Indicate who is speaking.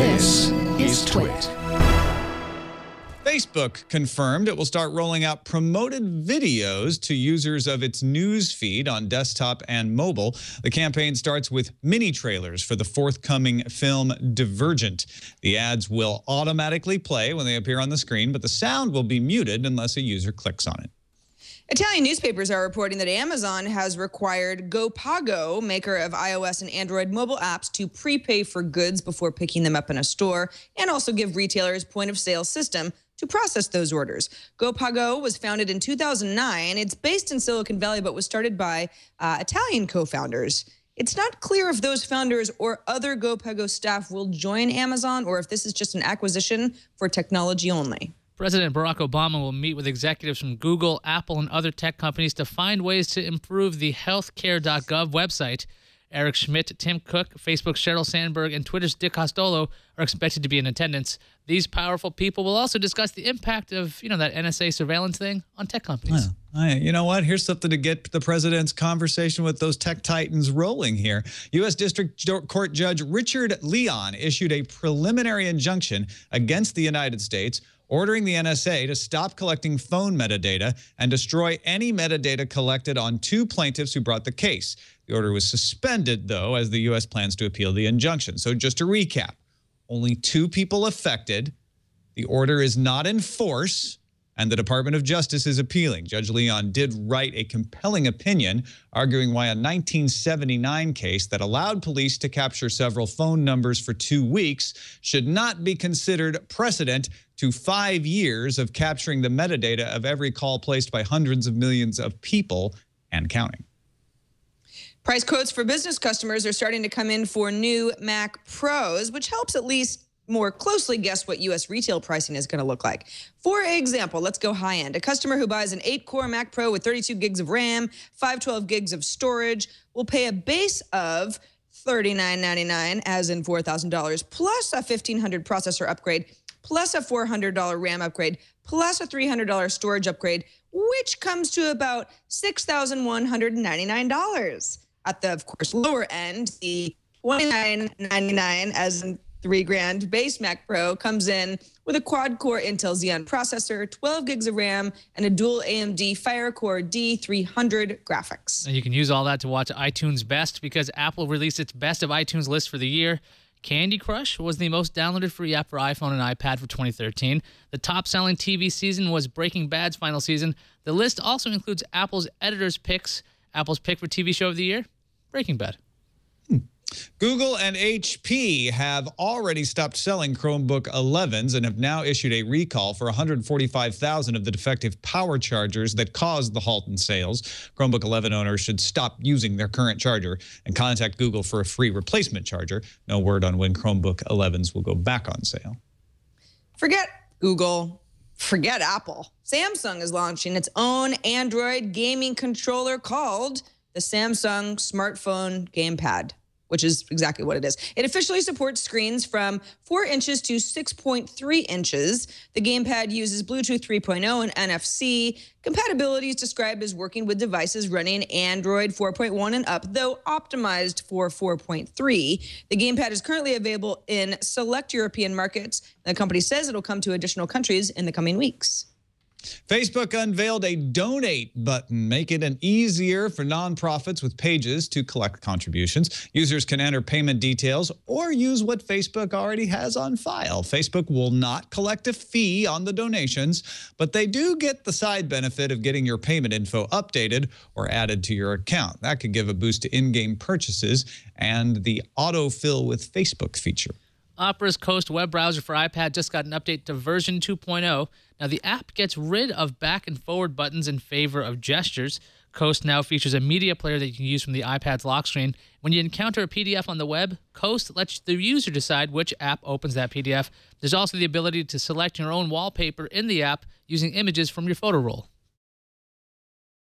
Speaker 1: This is Twit.
Speaker 2: Facebook confirmed it will start rolling out promoted videos to users of its news feed on desktop and mobile. The campaign starts with mini trailers for the forthcoming film Divergent. The ads will automatically play when they appear on the screen, but the sound will be muted unless a user clicks on it.
Speaker 3: Italian newspapers are reporting that Amazon has required GoPago, maker of iOS and Android mobile apps, to prepay for goods before picking them up in a store and also give retailers point-of-sale system to process those orders. GoPago was founded in 2009. It's based in Silicon Valley, but was started by Italian co-founders. It's not clear if those founders or other GoPago staff will join Amazon or if this is just an acquisition for technology only.
Speaker 4: President Barack Obama will meet with executives from Google, Apple, and other tech companies to find ways to improve the healthcare.gov website. Eric Schmidt, Tim Cook, Facebook's Sheryl Sandberg, and Twitter's Dick Costolo are expected to be in attendance. These powerful people will also discuss the impact of, that NSA surveillance thing on tech companies.
Speaker 2: You know what? Here's something to get the president's conversation with those tech titans rolling here. U.S. District Court Judge Richard Leon issued a preliminary injunction against the United States, ordering the NSA to stop collecting phone metadata and destroy any metadata collected on two plaintiffs who brought the case. The order was suspended, though, as the U.S. plans to appeal the injunction. So just to recap, only two people affected. The order is not in force, and the Department of Justice is appealing. Judge Leon did write a compelling opinion arguing why a 1979 case that allowed police to capture several phone numbers for 2 weeks should not be considered precedent to 5 years of capturing the metadata of every call placed by hundreds of millions of people and counting.
Speaker 3: Price quotes for business customers are starting to come in for new Mac Pros, which helps at least more closely guess what U.S. retail pricing is going to look like. For example, let's go high end. A customer who buys an 8-core Mac Pro with 32 gigs of RAM, 512 gigs of storage will pay a base of $39.99, as in $4,000, plus a $1,500 processor upgrade, plus a $400 RAM upgrade, plus a $300 storage upgrade, which comes to about $6,199. At the, of course, lower end, the $29.99, as in $3,000 base Mac Pro, comes in with a quad-core Intel Xeon processor, 12 gigs of RAM, and a dual AMD FireCore D300 graphics.
Speaker 4: And you can use all that to watch iTunes Best because Apple released its Best of iTunes list for the year. Candy Crush was the most downloaded free app for iPhone and iPad for 2013. The top-selling TV season was Breaking Bad's final season. The list also includes Apple's editors' picks. Apple's pick for TV show of the year, Breaking Bad.
Speaker 2: Google and HP have already stopped selling Chromebook 11s and have now issued a recall for 145,000 of the defective power chargers that caused the halt in sales. Chromebook 11 owners should stop using their current charger and contact Google for a free replacement charger. No word on when Chromebook 11s will go back on sale.
Speaker 3: Forget Google. Forget Apple. Samsung is launching its own Android gaming controller called the Samsung Smartphone Gamepad, which is exactly what it is. It officially supports screens from 4 inches to 6.3 inches. The gamepad uses Bluetooth 3.0 and NFC. Compatibility is described as working with devices running Android 4.1 and up, though optimized for 4.3. The gamepad is currently available in select European markets. The company says it'll come to additional countries in the coming weeks.
Speaker 2: Facebook unveiled a donate button, making it easier for nonprofits with pages to collect contributions. Users can enter payment details or use what Facebook already has on file. Facebook will not collect a fee on the donations, but they do get the side benefit of getting your payment info updated or added to your account. That could give a boost to in-game purchases and the autofill with Facebook feature.
Speaker 4: Opera's Coast web browser for iPad just got an update to version 2.0. Now, the app gets rid of back and forward buttons in favor of gestures. Coast now features a media player that you can use from the iPad's lock screen. When you encounter a PDF on the web, Coast lets the user decide which app opens that PDF. There's also the ability to select your own wallpaper in the app using images from your photo roll.